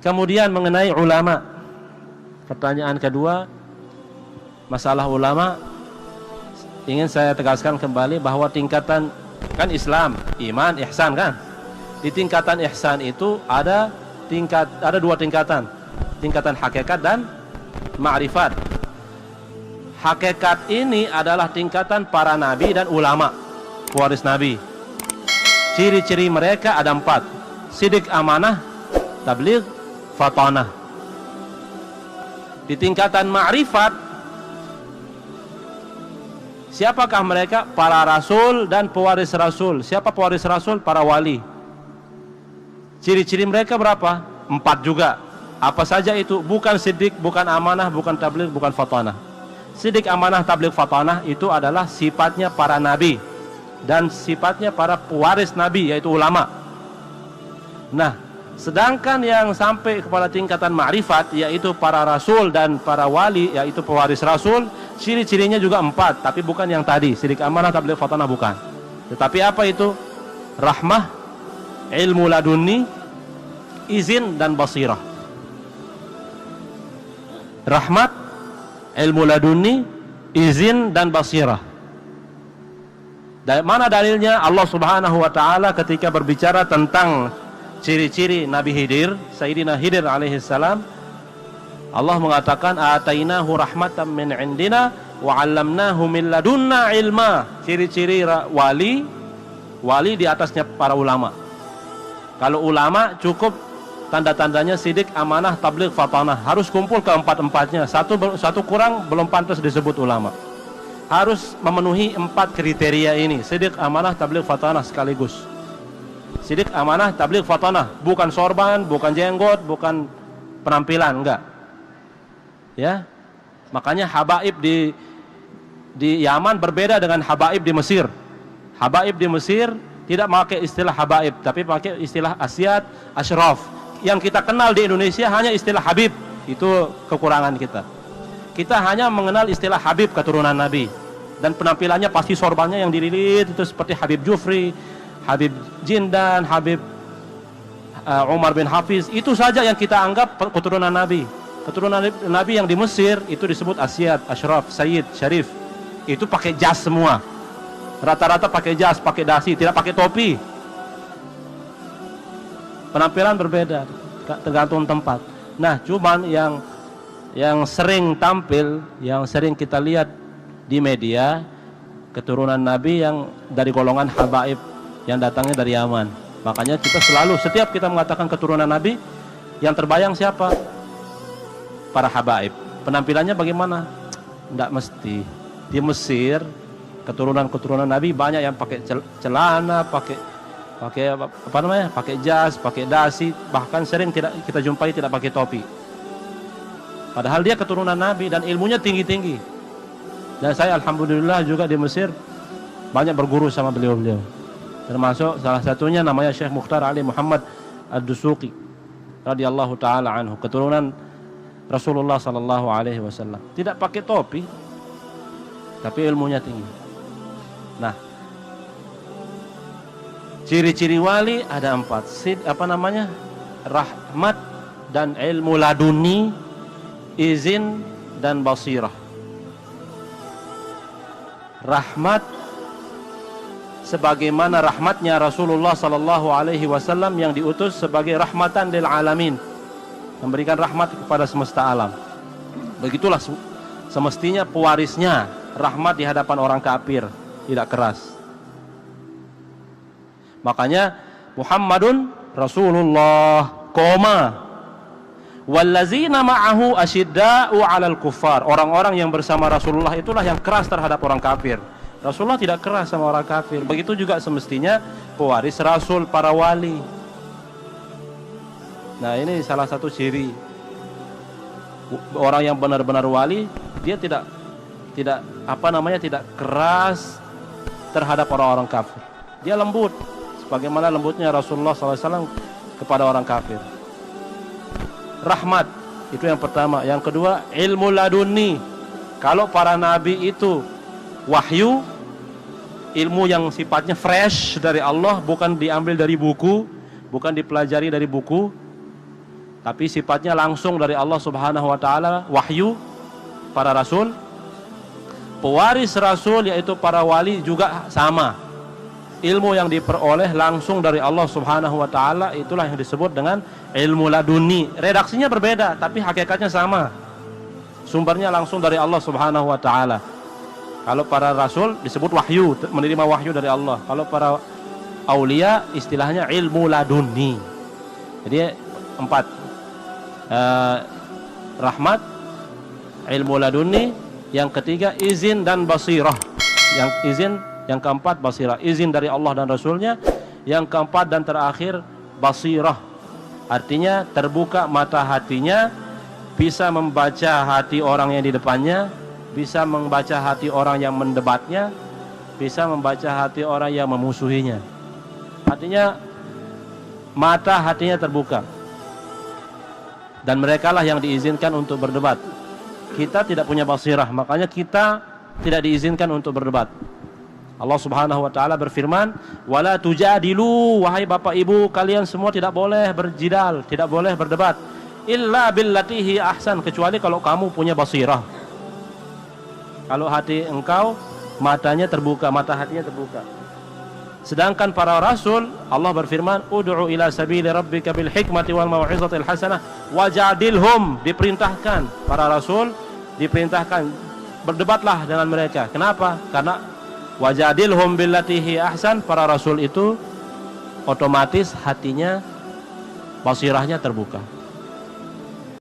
Kemudian mengenai ulama, pertanyaan kedua, masalah ulama, ingin saya tegaskan kembali bahwa tingkatan kan Islam, iman, ihsan kan. Di tingkatan ihsan itu ada dua tingkatan. Tingkatan hakikat dan ma'rifat. Hakikat ini adalah tingkatan para nabi dan ulama, pewaris nabi. Ciri-ciri mereka ada 4. Sidik, amanah, tabligh, fatanah. Di tingkatan ma'rifat, siapakah mereka? Para rasul dan pewaris rasul. Siapa pewaris rasul? Para wali. Ciri-ciri mereka berapa? 4 juga. Apa saja itu? Bukan sidik, bukan amanah, bukan tabligh, bukan fatanah. Sidik, amanah, tabligh, fatanah itu adalah sifatnya para nabi dan sifatnya para pewaris nabi, yaitu ulama. Nah, sedangkan yang sampai kepada tingkatan ma'rifat, yaitu para rasul dan para wali, yaitu pewaris rasul, ciri-cirinya juga 4, tapi bukan yang tadi, sidik, amanah, tabligh, fatanah, bukan. Tetapi apa itu? Rahmah, ilmu laduni, izin, dan basirah. Rahmat, ilmu laduni, izin, dan basirah. Dari mana dalilnya? Allah Subhanahu wa taala ketika berbicara tentang ciri-ciri Nabi Khidir, Sayyidina Khidir alaihi salam, Allah mengatakan atainahu rahmatan min indina wa 'allamnahu min ladunna ilma. Ciri-ciri wali di atasnya para ulama. Kalau ulama cukup tanda-tandanya sidik, amanah, tabligh, fatanah. Harus kumpul keempat-empatnya. Satu kurang belum pantas disebut ulama. Harus memenuhi 4 kriteria ini. Sidik, amanah, tabligh, fatanah sekaligus. Sidik, amanah, tabligh, fatanah. Bukan sorban, bukan jenggot, bukan penampilan, enggak. Ya. Makanya habaib di Yaman berbeda dengan habaib di Mesir. Habaib di Mesir tidak pakai istilah habaib, tapi pakai istilah asyad, asyraf. Yang kita kenal di Indonesia hanya istilah habib. Itu kekurangan kita. Kita hanya mengenal istilah habib, keturunan Nabi. Dan penampilannya pasti sorbannya yang dililit itu seperti Habib Jufri, Habib Jindan, Habib Umar bin Hafiz. Itu saja yang kita anggap keturunan Nabi. Keturunan Nabi yang di Mesir itu disebut asyad, asyraf, sayyid, syarif. Itu pakai jas semua. Rata-rata pakai jas, pakai dasi, tidak pakai topi. Penampilan berbeda, tergantung tempat. Nah, cuman yang sering tampil, yang sering kita lihat di media, keturunan Nabi yang dari golongan habaib yang datangnya dari Yaman. Makanya kita selalu, setiap kita mengatakan keturunan Nabi, yang terbayang siapa? Para habaib. Penampilannya bagaimana? Tidak mesti. Di Mesir, keturunan Nabi banyak yang pakai celana, pakai apa namanya? Pakai jas, pakai dasi, bahkan sering tidak kita jumpai tidak pakai topi. Padahal dia keturunan Nabi dan ilmunya tinggi-tinggi. Dan saya alhamdulillah juga di Mesir banyak berguru sama beliau-beliau. Termasuk salah satunya namanya Syekh Mukhtar Ali Muhammad Ad-Dusuqi radhiyallahu taala anhu, keturunan Rasulullah sallallahu alaihi wasallam. Tidak pakai topi, tapi ilmunya tinggi. Nah, ciri-ciri wali ada 4. Rahmat dan ilmu laduni, izin dan basirah. Rahmat sebagaimana rahmatnya Rasulullah sallallahu alaihi wasallam yang diutus sebagai rahmatan lil alamin, memberikan rahmat kepada semesta alam. Begitulah semestinya pewarisnya, rahmat di hadapan orang kafir, tidak keras. Makanya Muhammadun Rasulullah, wallazina ma'ahu asyidda'u 'alal kuffar. Orang-orang yang bersama Rasulullah itulah yang keras terhadap orang kafir. Rasulullah tidak keras sama orang kafir. Begitu juga semestinya pewaris Rasul, para wali. Nah, ini salah satu ciri orang yang benar-benar wali, dia tidak keras terhadap orang-orang kafir. Dia lembut, sebagaimana lembutnya Rasulullah SAW kepada orang kafir. Rahmat, itu yang pertama. Yang kedua, ilmu laduni. Kalau para nabi itu wahyu, ilmu yang sifatnya fresh dari Allah, bukan diambil dari buku, bukan dipelajari dari buku. tapi sifatnya langsung dari Allah Subhanahu wa taala, wahyu para rasul. Pewaris rasul yaitu para wali juga sama. Ilmu yang diperoleh langsung dari Allah Subhanahu wa taala, itulah yang disebut dengan ilmu laduni. Redaksinya berbeda tapi hakikatnya sama. Sumbernya langsung dari Allah Subhanahu wa taala. Kalau para rasul disebut wahyu, menerima wahyu dari Allah. Kalau para aulia istilahnya ilmu laduni. Jadi 4. Rahmat, ilmu laduni, yang ketiga izin dan basirah. Yang keempat basirah, izin dari Allah dan Rasulnya. Yang keempat dan terakhir basirah. Artinya terbuka mata hatinya, bisa membaca hati orang yang di depannya, bisa membaca hati orang yang mendebatnya, bisa membaca hati orang yang memusuhinya. Artinya mata hatinya terbuka. Dan merekalah yang diizinkan untuk berdebat. Kita tidak punya basirah, makanya kita tidak diizinkan untuk berdebat. Allah Subhanahu wa taala berfirman, "Wala tujadilu," wahai bapak ibu kalian semua tidak boleh berjidal, tidak boleh berdebat, illa billati hi ahsan, kecuali kalau kamu punya basirah. Kalau hati engkau matanya terbuka, mata hatinya terbuka. Sedangkan para rasul, Allah berfirman, "Ud'u ila sabili rabbika bil hikmati wal mau'izatil hasanah wajadilhum," diperintahkan para rasul, diperintahkan berdebatlah dengan mereka. Kenapa? Karena wajadilhum billati hi ahsan, para rasul itu otomatis hatinya, basirahnya terbuka.